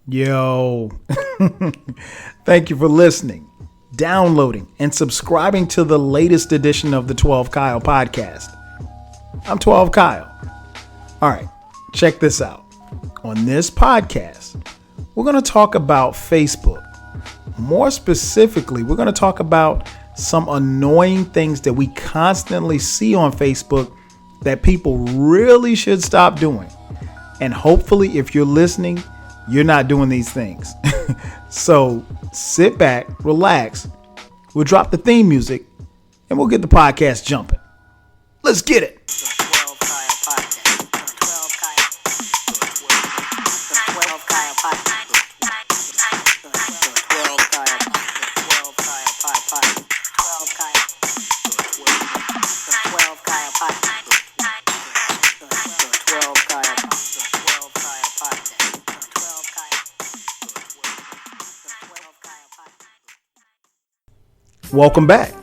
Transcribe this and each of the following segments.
Yo, thank you for listening, downloading, and subscribing to the latest edition of the 12 Kyle podcast. I'm 12 Kyle. All right, check this out. On this podcast, we're going to talk about Facebook. More specifically, we're going to talk about some annoying things that we constantly see on Facebook that people really should stop doing. And hopefully, if you're listening, you're not doing these things. So sit back, relax. We'll drop the theme music and we'll get the podcast jumping. Let's get it. Welcome back.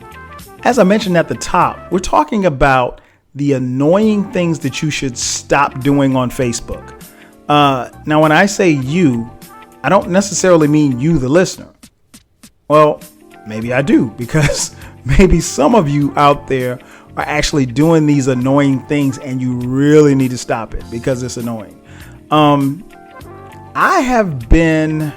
As I mentioned at the top, we're talking about the annoying things that you should stop doing on Facebook. Now, when I say you, I don't necessarily mean you, the listener. Well, maybe I do, because maybe some of you out there are actually doing these annoying things and you really need to stop it because it's annoying. I've been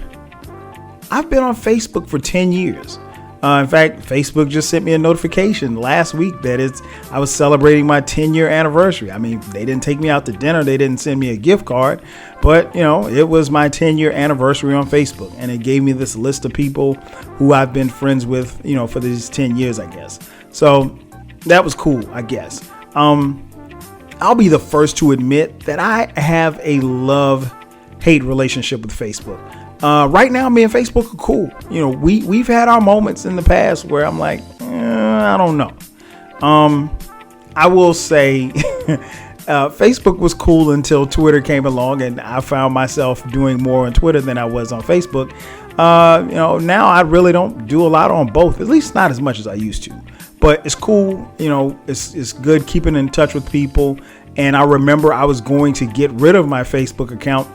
on Facebook for 10 years. In fact, Facebook just sent me a notification last week that I was celebrating my 10-year anniversary. I mean, they didn't take me out to dinner. They didn't send me a gift card. But, it was my 10-year anniversary on Facebook. And it gave me this list of people who I've been friends with, for these 10 years, I guess. So that was cool, I guess. I'll be the first to admit that I have a love-hate relationship with Facebook. Right now, me and Facebook are cool. We've had our moments in the past where I'm like, I don't know. I will say Facebook was cool until Twitter came along, and I found myself doing more on Twitter than I was on Facebook. Now I really don't do a lot on both, at least not as much as I used to. But it's cool. It's good keeping in touch with people. And I remember I was going to get rid of my Facebook account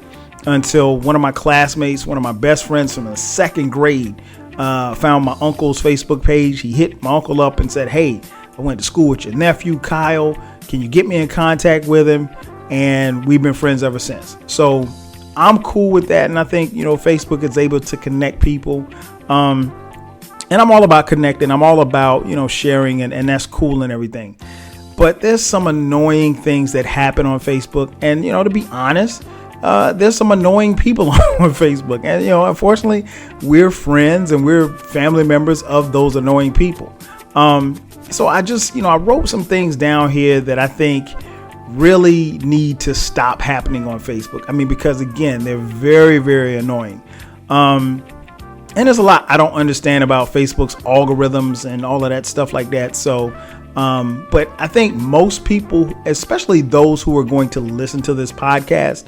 until one of my classmates, one of my best friends from the second grade, found my uncle's Facebook page. He hit my uncle up and said, "Hey, I went to school with your nephew, Kyle. Can you get me in contact with him?" And we've been friends ever since. So I'm cool with that. And I think, Facebook is able to connect people. And I'm all about connecting. I'm all about, sharing, and that's cool and everything. But there's some annoying things that happen on Facebook. And, to be honest, there's some annoying people on Facebook. And, unfortunately, we're friends and we're family members of those annoying people. So I wrote some things down here that I think really need to stop happening on Facebook. I mean, because, again, they're very, very annoying. And there's a lot I don't understand about Facebook's algorithms and all of that stuff like that. So, but I think most people, especially those who are going to listen to this podcast,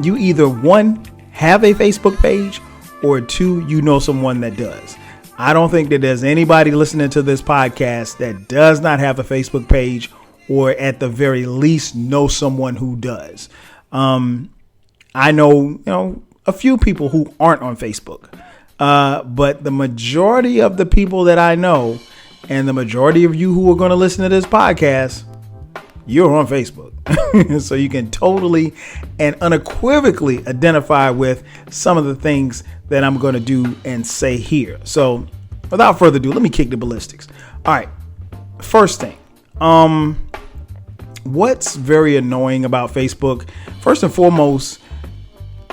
you either one, have a Facebook page, or two, someone that does. I don't think that there's anybody listening to this podcast that does not have a Facebook page, or at the very least know someone who does. I know, a few people who aren't on Facebook, but the majority of the people that I know, and the majority of you who are going to listen to this podcast, you're on Facebook. So you can totally and unequivocally identify with some of the things that I'm going to do and say here. So without further ado, let me kick the ballistics. All right. First thing, what's very annoying about Facebook? First and foremost,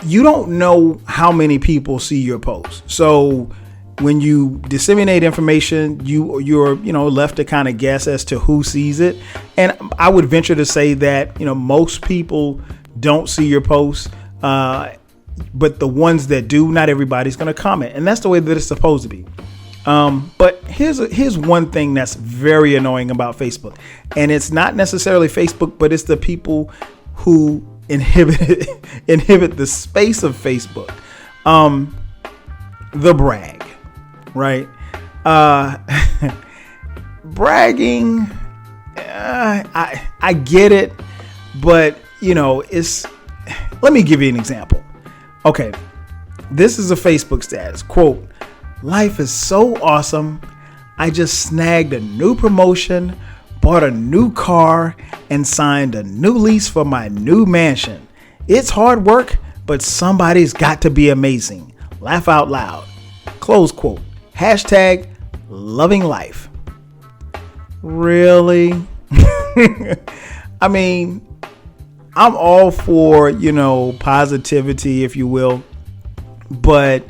you don't know how many people see your posts. So when you disseminate information, you're left to kind of guess as to who sees it. And I would venture to say that, most people don't see your posts. But the ones that do, not everybody's going to comment. And that's the way that it's supposed to be. But here's one thing that's very annoying about Facebook. And it's not necessarily Facebook, but it's the people who inhibit the space of Facebook. The brag. Right. Bragging. I get it. But, let me give you an example. Okay, this is a Facebook status. Quote, life is so awesome. I just snagged a new promotion, bought a new car, and signed a new lease for my new mansion. It's hard work, but somebody's got to be amazing. Laugh out loud. Close quote. Hashtag loving life. Really? I mean, I'm all for, positivity, if you will, but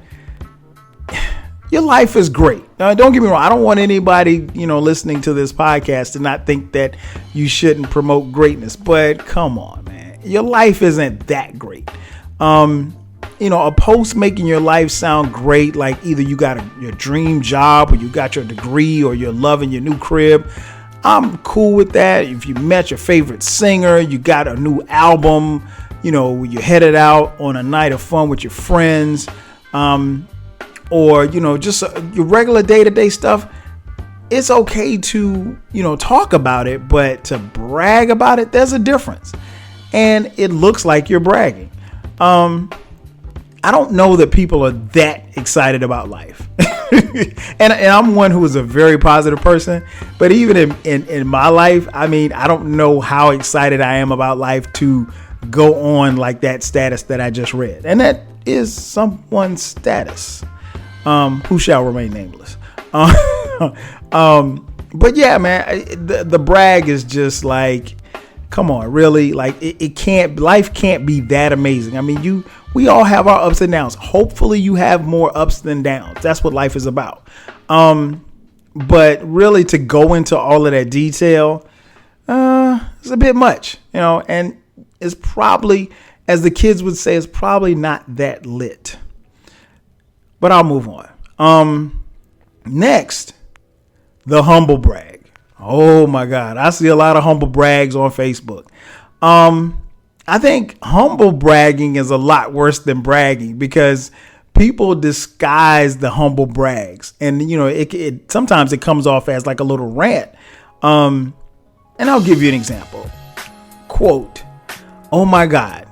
your life is great. Now, don't get me wrong. I don't want anybody, listening to this podcast to not think that you shouldn't promote greatness, but come on, man. Your life isn't that great. A post making your life sound great, like either you got your dream job or you got your degree or you're loving your new crib. I'm cool with that. If you met your favorite singer, you got a new album, you're headed out on a night of fun with your friends, or, just your regular day-to-day stuff, it's okay to, talk about it, but to brag about it, there's a difference. And it looks like you're bragging. I don't know that people are that excited about life. and I'm one who is a very positive person, but even in my life, I mean, I don't know how excited I am about life to go on like that status that I just read. And that is someone's status, who shall remain nameless. But yeah, man, the brag is just like, come on, really? Like life can't be that amazing. I mean, we all have our ups and downs. Hopefully you have more ups than downs. That's what life is about. But really to go into all of that detail, it's a bit much, and it's probably, as the kids would say, it's probably not that lit. But I'll move on. Next, the humble brag. Oh my God. I see a lot of humble brags on Facebook. I think humble bragging is a lot worse than bragging because people disguise the humble brags, and it sometimes it comes off as like a little rant. And I'll give you an example. Quote, oh my God,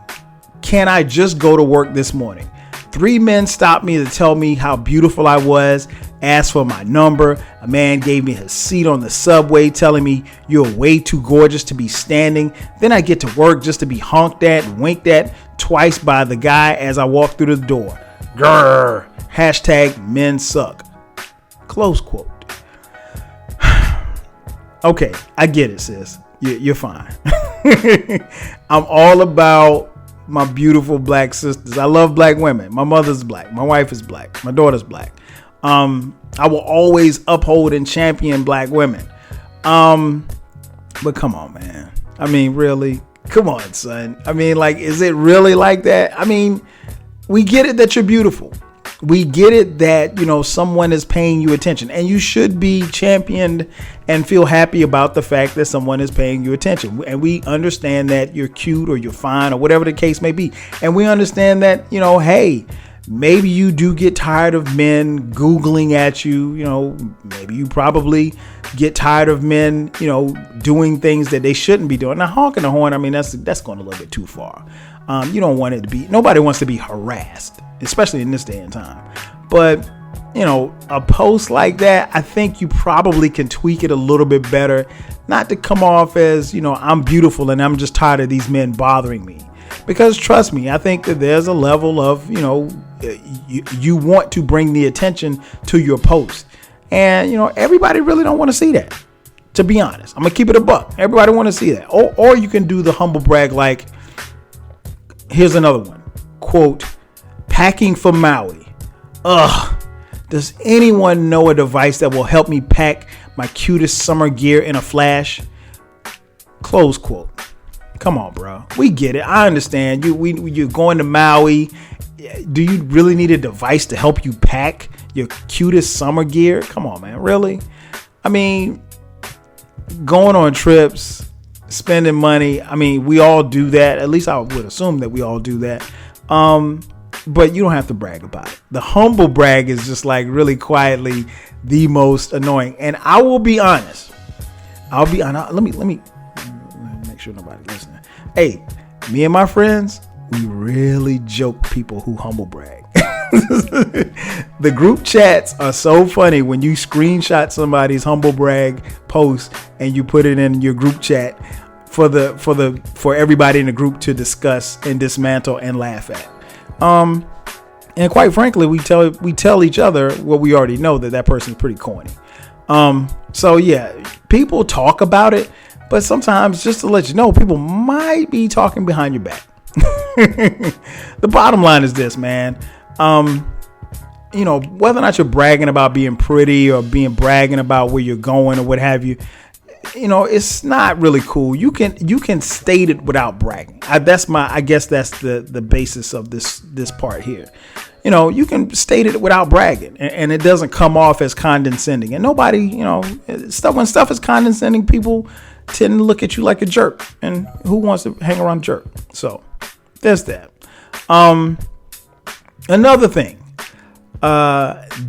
can I just go to work this morning? 3 men stopped me to tell me how beautiful I was, asked for my number. A man gave me his seat on the subway, telling me you're way too gorgeous to be standing. Then I get to work just to be honked at and winked at twice by the guy as I walk through the door. Grrr. Hashtag men suck. Close quote. Okay, I get it, sis. You're fine. I'm all about my beautiful black sisters. I love black women. My mother's black. My wife is black. My daughter's black. I will always uphold and champion black women. But come on, man. I mean, really? Come on, son. I mean, like, is it really like that? I mean, we get it that you're beautiful. We get it that, someone is paying you attention, and you should be championed and feel happy about the fact that someone is paying you attention. And we understand that you're cute or you're fine or whatever the case may be. And we understand that, hey, maybe you do get tired of men Googling at you. Maybe you probably get tired of men, doing things that they shouldn't be doing. Now, honking the horn, I mean, that's going a little bit too far. You don't want it to be, nobody wants to be harassed, especially in this day and time. But, a post like that, I think you probably can tweak it a little bit better, not to come off as, I'm beautiful and I'm just tired of these men bothering me. Because trust me, I think that there's a level of, you want to bring the attention to your post. And, everybody really don't want to see that. To be honest, I'm going to keep it a buck. Everybody want to see that. Or you can do the humble brag like, here's another one. Quote, packing for Maui. Ugh. Does anyone know a device that will help me pack my cutest summer gear in a flash? Close quote. Come on, bro. We get it. I understand. You're going to Maui. Do you really need a device to help you pack your cutest summer gear? Come on, man. Really? I mean, going on trips, spending money. I mean, we all do that. At least I would assume that we all do that. But you don't have to brag about it. The humble brag is just like really quietly the most annoying. And I will be honest. Let me make sure nobody's listening. Hey, me and my friends, we really joke people who humble brag. The group chats are so funny when you screenshot somebody's humble brag post and you put it in your group chat for everybody in the group to discuss and dismantle and laugh at. And quite frankly, we tell each other what we already know, that person's pretty corny. So yeah, people talk about it, but sometimes, just to let you know, people might be talking behind your back. The bottom line is this, man. Whether or not you're bragging about being pretty or bragging about where you're going or what have you, it's not really cool. You can state it without bragging. I guess that's the basis of this part here. You can state it without bragging, and it doesn't come off as condescending. And nobody, when stuff is condescending, people tend to look at you like a jerk. And who wants to hang around a jerk? So there's that. Another thing,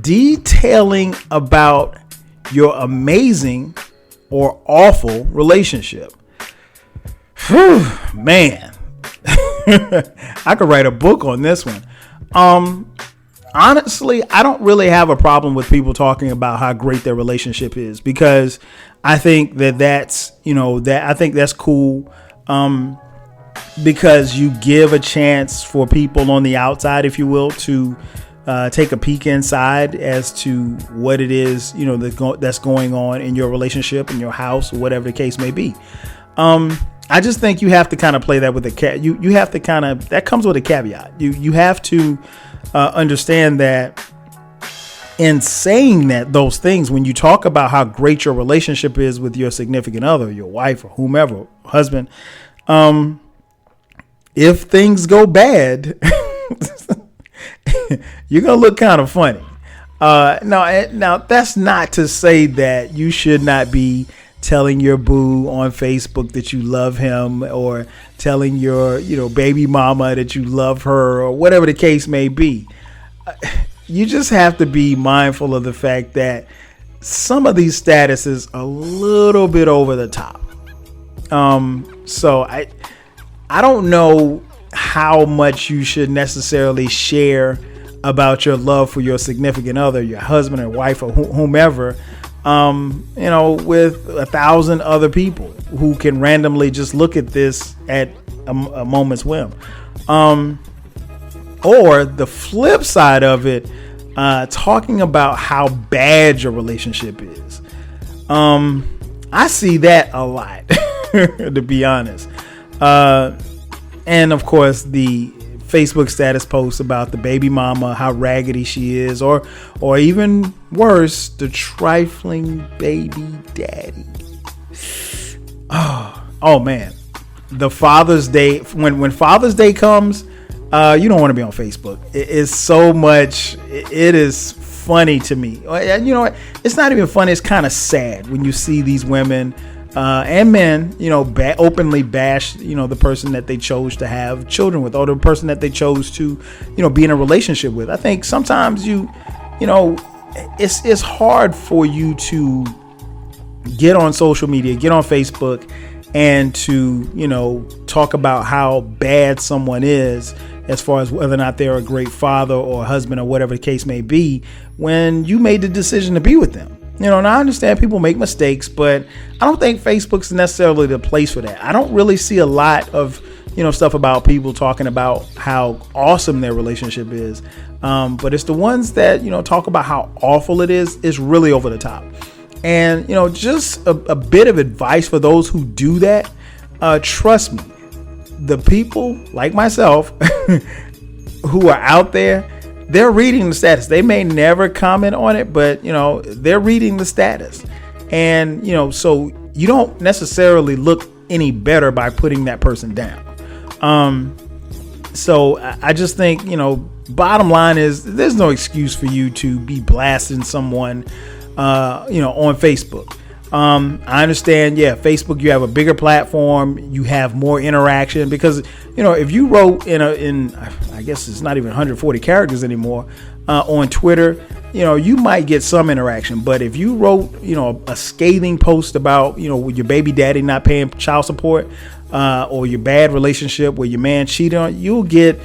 detailing about your amazing or awful relationship. Whew, man, I could write a book on this one. Honestly, I don't really have a problem with people talking about how great their relationship is, because I think that's cool. Because you give a chance for people on the outside, if you will, to take a peek inside as to what it is, that's going on in your relationship, in your house, or whatever the case may be. I just think you have to kind of play that with you have to that comes with a caveat. You have to understand that in saying those things, when you talk about how great your relationship is with your significant other, your wife or whomever, husband, if things go bad, you're going to look kind of funny. Now that's not to say that you should not be telling your boo on Facebook that you love him, or telling your, baby mama that you love her, or whatever the case may be. You just have to be mindful of the fact that some of these statuses are a little bit over the top. So I don't know how much you should necessarily share about your love for your significant other, your husband or wife or whomever, with 1,000 other people who can randomly just look at this at a moment's whim. Or the flip side of it, talking about how bad your relationship is. I see that a lot, to be honest. And of course, the Facebook status posts about the baby mama, how raggedy she is, or even worse, the trifling baby daddy. Oh man, the Father's Day, when Father's Day comes, you don't want to be on Facebook. It is so much. It is funny to me. And you know what? It's not even funny. It's kind of sad when you see these women and men, openly bash, the person that they chose to have children with, or the person that they chose to, be in a relationship with. I think sometimes it's hard for you to get on social media, get on Facebook, and to, talk about how bad someone is, as far as whether or not they're a great father or husband or whatever the case may be, when you made the decision to be with them. And I understand people make mistakes, but I don't think Facebook's necessarily the place for that. I don't really see a lot of, stuff about people talking about how awesome their relationship is. But it's the ones that, talk about how awful it is really over the top. And, just a bit of advice for those who do that. Trust me, the people like myself who are out there, they're reading the status. They may never comment on it, but they're reading the status. And so you don't necessarily look any better by putting that person down. So I just think, bottom line is there's no excuse for you to be blasting someone on Facebook. I understand, Facebook, you have a bigger platform, you have more interaction, because if you wrote in I guess it's not even 140 characters anymore, on Twitter, you might get some interaction. But if you wrote, a scathing post about, with your baby daddy not paying child support, or your bad relationship where your man cheated on, you'll get,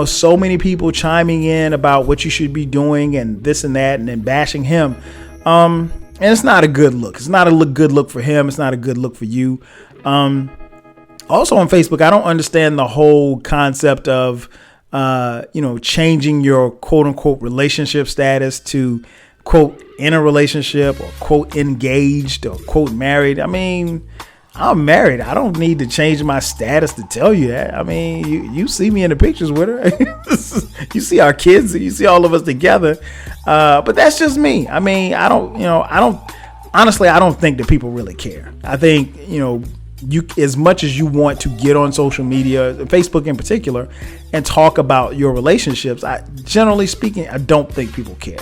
so many people chiming in about what you should be doing and this and that, and then bashing him. And it's not a good look. It's not a good look for him. It's not a good look for you. Also on Facebook, I don't understand the whole concept of, changing your quote unquote relationship status to quote in a relationship or quote engaged or quote married. I mean, I'm married. I don't need to change my status to tell you that. I mean, you see me in the pictures with her. You see our kids. You see all of us together. But that's just me. I mean, honestly, I don't think that people really care. I think, you, as much as you want to get on social media, Facebook in particular, and talk about your relationships, generally speaking, I don't think people care.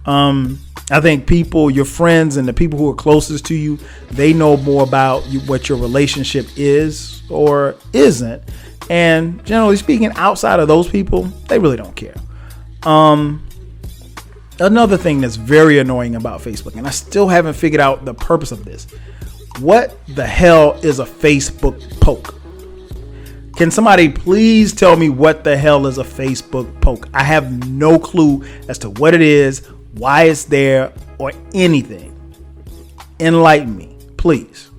I think people, your friends and the people who are closest to you, they know more about what your relationship is or isn't. And generally speaking, outside of those people, they really don't care. Another thing that's very annoying about Facebook, and I still haven't figured out the purpose of this. What the hell is a Facebook poke? Can somebody please tell me what the hell is a Facebook poke? I have no clue as to what it is, why it's there, or anything. Enlighten me, please.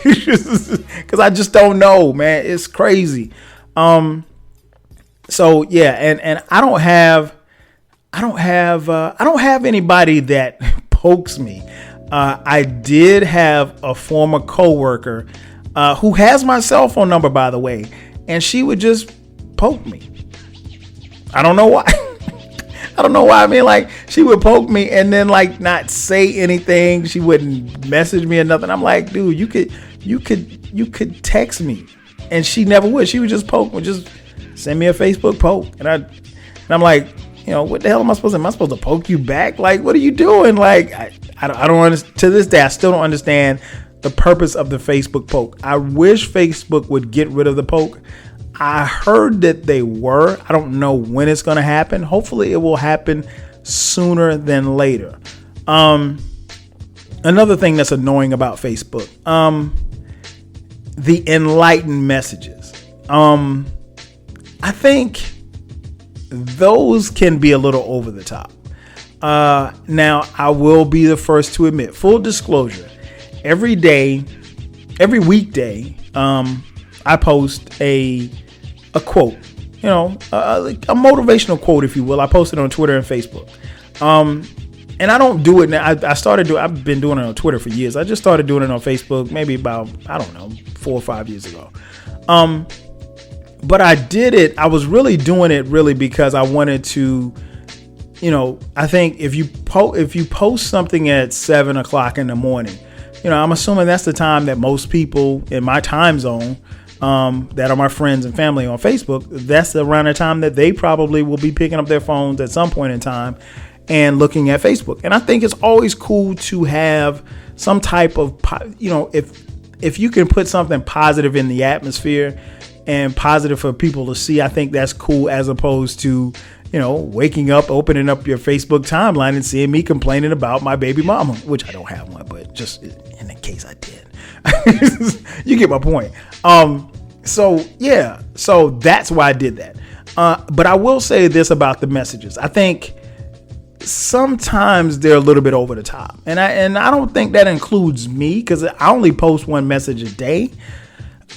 Because I just don't know, man. It's crazy. So yeah, and I don't have anybody that pokes me. I did have a former coworker who has my cell phone number, by the way, and she would just poke me. I don't know why. I mean, like, she would poke me and then like not say anything. She wouldn't message me or nothing. I'm like, dude, you could text me, and she never would. She would just poke me, just send me a Facebook poke, and I'm like, what the hell am I supposed to? Am I supposed to poke you back? Like, what are you doing? Like, I don't understand. To this day, I still don't understand the purpose of the Facebook poke. I wish Facebook would get rid of the poke. I heard that they were. I don't know when it's going to happen. Hopefully, it will happen sooner than later. Another thing that's annoying about Facebook, the enlightened messages. I think those can be a little over the top. Now, I will be the first to admit, full disclosure, every weekday, I post a quote, a motivational quote, if you will. I post it on Twitter and Facebook. And I don't do it now. I've been doing it on Twitter for years. I just started doing it on Facebook maybe about, 4 or 5 years ago. But I did it. I was really doing it really because I wanted to, I think if you post something at 7:00 in the morning, I'm assuming that's the time that most people in my time zone, that are my friends and family on Facebook, that's around the time that they probably will be picking up their phones at some point in time and looking at Facebook. And I think it's always cool to have some type of, if you can put something positive in the atmosphere and positive for people to see, I think that's cool, as opposed to, waking up, opening up your Facebook timeline and seeing me complaining about my baby mama, which I don't have one, but just in the case I did. You get my point. So that's why I did that. But I will say this about the messages. I think sometimes they're a little bit over the top, and I don't think that includes me, because I only post one message a day.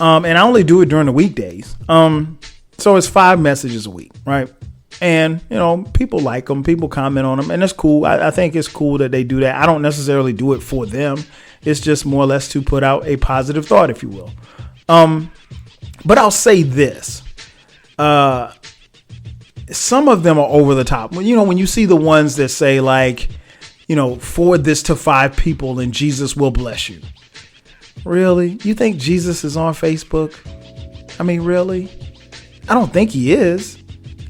And I only do it during the weekdays. So it's 5 messages a week, right? And, people like them, people comment on them, and it's cool. I think it's cool that they do that. I don't necessarily do it for them. It's just more or less to put out a positive thought, if you will. But I'll say this. Some of them are over the top. When you see the ones that say like, forward this to 5 people and Jesus will bless you. Really? You think Jesus is on Facebook? I mean, really? I don't think he is.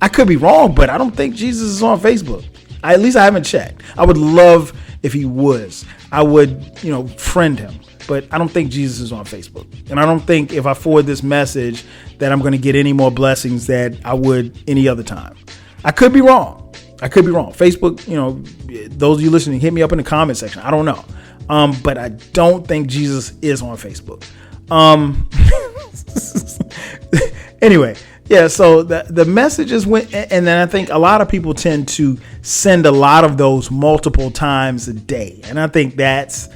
I could be wrong, but I don't think Jesus is on Facebook. At least I haven't checked. I would love if he was. I would, friend him. But I don't think Jesus is on Facebook. And I don't think if I forward this message that I'm going to get any more blessings that I would any other time. I could be wrong. I could be wrong. Facebook, you know, those of you listening, hit me up in the comment section. I don't know. But I don't think Jesus is on Facebook. Anyway, yeah, so the messages went, and then I think a lot of people tend to send a lot of those multiple times a day. And I think that's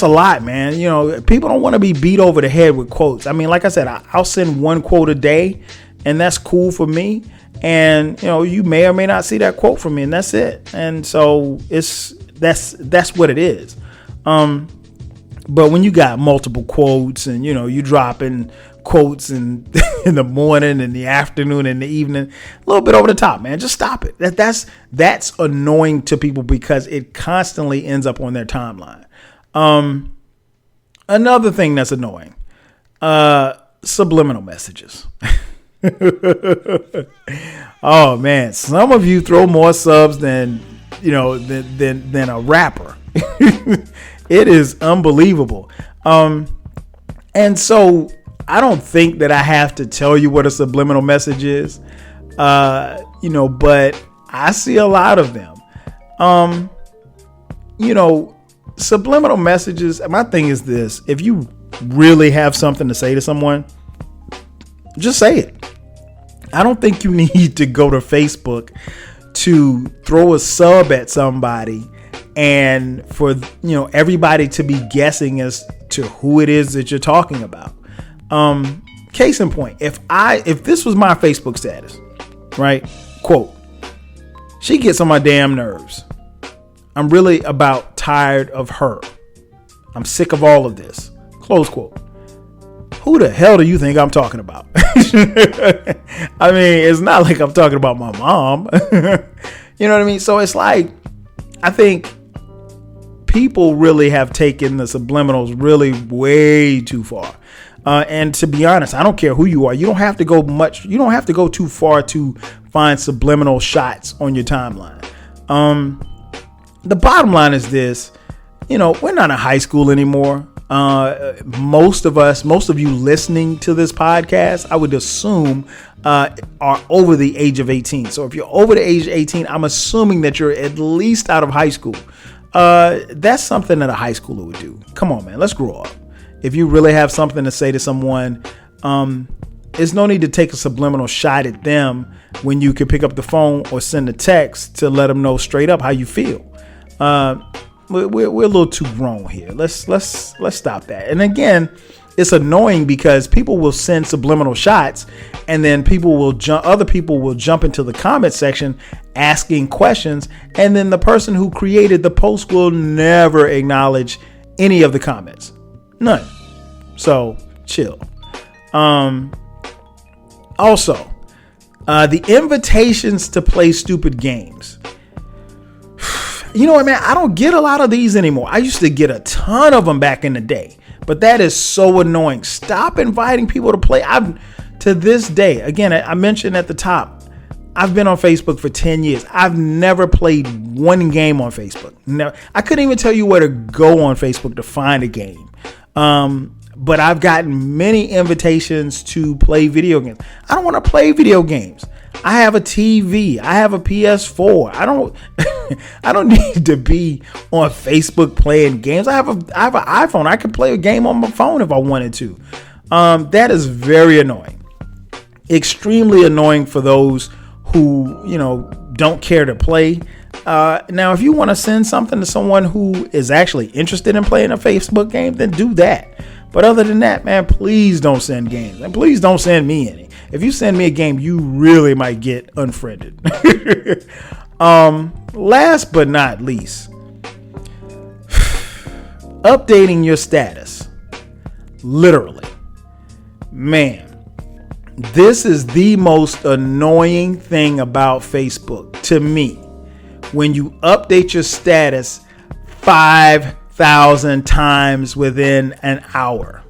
a lot, man. You know, people don't want to be beat over the head with quotes. I mean, like I said, I'll send one quote a day, and that's cool for me. And, you know, you may or may not see that quote from me, and that's it. And so that's what it is. But when you got multiple quotes and, you know, you dropping quotes in the morning, in the afternoon, in the evening, a little bit over the top, man, just stop it. That's annoying to people because it constantly ends up on their timeline. Another thing that's annoying, subliminal messages. Oh man, some of you throw more subs than a rapper. It is unbelievable. And so I don't think that I have to tell you what a subliminal message is, but I see a lot of them. Subliminal messages. My thing is this: if you really have something to say to someone, just say it. I don't think you need to go to Facebook to throw a sub at somebody and for, everybody to be guessing as to who it is that you're talking about. Case in point, if this was my Facebook status, right? Quote, she gets on my damn nerves. I'm really about tired of her. I'm sick of all of this. Close quote. Who the hell do you think I'm talking about? I mean, it's not like I'm talking about my mom. You know what I mean? So it's like, I think people really have taken the subliminals really way too far. And to be honest, I don't care who you are. You don't have to go too far to find subliminal shots on your timeline. The bottom line is this, we're not in high school anymore. Most of you listening to this podcast, I would assume, are over the age of 18. So if you're over the age of 18, I'm assuming that you're at least out of high school. That's something that a high schooler would do. Come on, man, let's grow up. If you really have something to say to someone, there's no need to take a subliminal shot at them when you could pick up the phone or send a text to let them know straight up how you feel. We're a little too grown here. Let's stop that. And again, it's annoying because people will send subliminal shots, and then other people will jump into the comment section asking questions, and then the person who created the post will never acknowledge any of the comments. None. So chill. Also, the invitations to play stupid games. You know what, man? I don't get a lot of these anymore. I used to get a ton of them back in the day, but that is so annoying. Stop inviting people to play. To this day, again, I mentioned at the top, I've been on Facebook for 10 years. I've never played one game on Facebook. Never. I couldn't even tell you where to go on Facebook to find a game. But I've gotten many invitations to play video games. I don't want to play video games. I have a TV. I have a PS4. I don't need to be on Facebook playing games. I have an iPhone. I could play a game on my phone if I wanted to. That is very annoying. Extremely annoying for those who, don't care to play. Now, if you want to send something to someone who is actually interested in playing a Facebook game, then do that. But other than that, man, please don't send games. And please don't send me any. If you send me a game, you really might get unfriended. Last but not least, updating your status. Literally. Man, this is the most annoying thing about Facebook to me. When you update your status 5,000 times within an hour.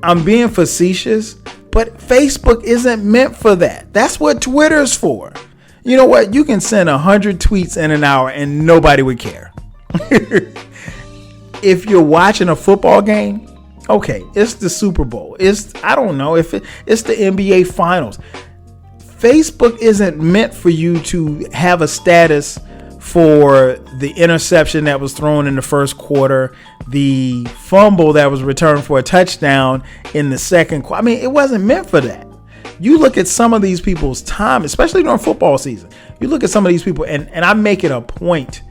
I'm being facetious, but Facebook isn't meant for that. That's what Twitter's for. You know what? You can send 100 tweets in an hour and nobody would care. If you're watching a football game, okay, it's the Super Bowl. I don't know if it's the NBA Finals. Facebook isn't meant for you to have a status for the interception that was thrown in the first quarter, the fumble that was returned for a touchdown in the second quarter. I mean, it wasn't meant for that. You look at some of these people's time, especially during football season. You look at some of these people, and I make it a point.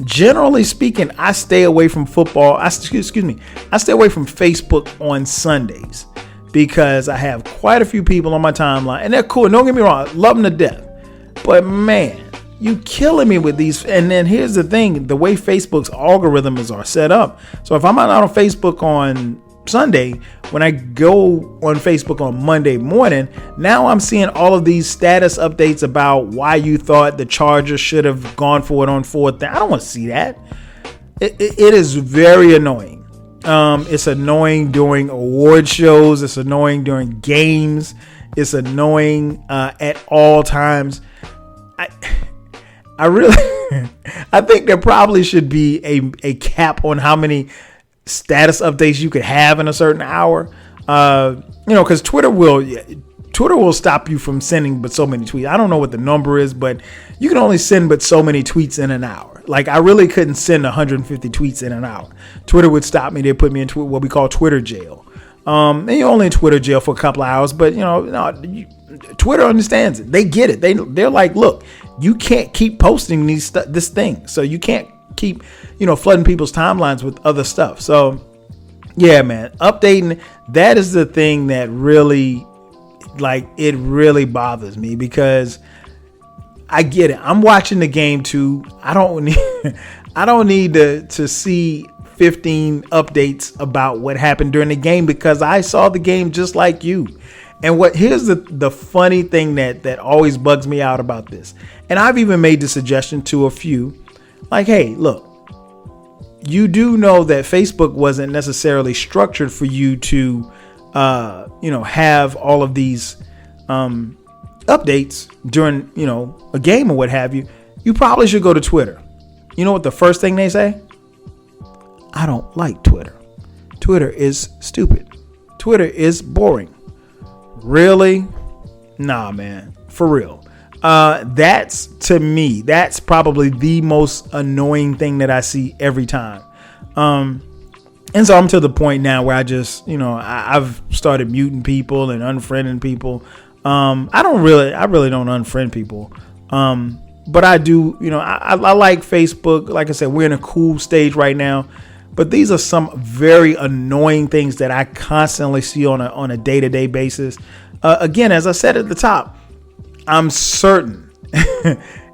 Generally speaking, I stay away from football. I stay away from Facebook on Sundays because I have quite a few people on my timeline, and they're cool. Don't get me wrong, I love them to death. But man, you killing me with these. And then here's the thing, the way Facebook's algorithms are set up. So if I'm not on Facebook on Sunday, when I go on Facebook on Monday morning, now I'm seeing all of these status updates about why you thought the Chargers should have gone for it on fourth. I don't want to see that. It is very annoying. It's annoying during award shows. It's annoying during games. It's annoying at all times. I really, I think there probably should be a cap on how many status updates you could have in a certain hour. Because Twitter will stop you from sending but so many tweets. I don't know what the number is, but you can only send but so many tweets in an hour. Like, I really couldn't send 150 tweets in an hour. Twitter would stop me. They'd put me in what we call Twitter jail. And you're only in Twitter jail for a couple of hours, but Twitter understands it. They get it. They're like, look, you can't keep posting this thing. So you can't keep, flooding people's timelines with other stuff. So yeah, man, updating, that is the thing that really, it really bothers me, because I get it. I'm watching the game too. I don't need to see 15 updates about what happened during the game, because I saw the game just like you. And here's the funny thing that always bugs me out about this. And I've even made the suggestion to a few, like, hey, look, you do know that Facebook wasn't necessarily structured for you to, have all of these updates during, a game or what have you. You probably should go to Twitter. You know what the first thing they say? I don't like Twitter. Twitter is stupid. Twitter is boring. Really? Nah, man. For real. That's, to me, that's probably the most annoying thing that I see every time. And so I'm to the point now where I just, I've started muting people and unfriending people. I really don't unfriend people. But I do, I like Facebook. Like I said, we're in a cool stage right now. But these are some very annoying things that I constantly see on a day-to-day basis. Again, as I said at the top, I'm certain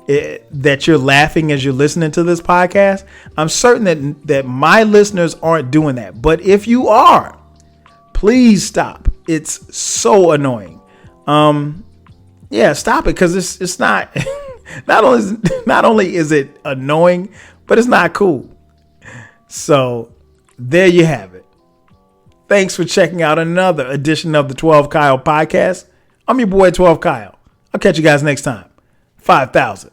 that you're laughing as you're listening to this podcast. I'm certain that my listeners aren't doing that. But if you are, please stop. It's so annoying. Yeah, stop it, because it's not. not only is it annoying, but it's not cool. So there you have it. Thanks for checking out another edition of the 12 Kyle podcast. I'm your boy 12 Kyle. I'll catch you guys next time. 5,000.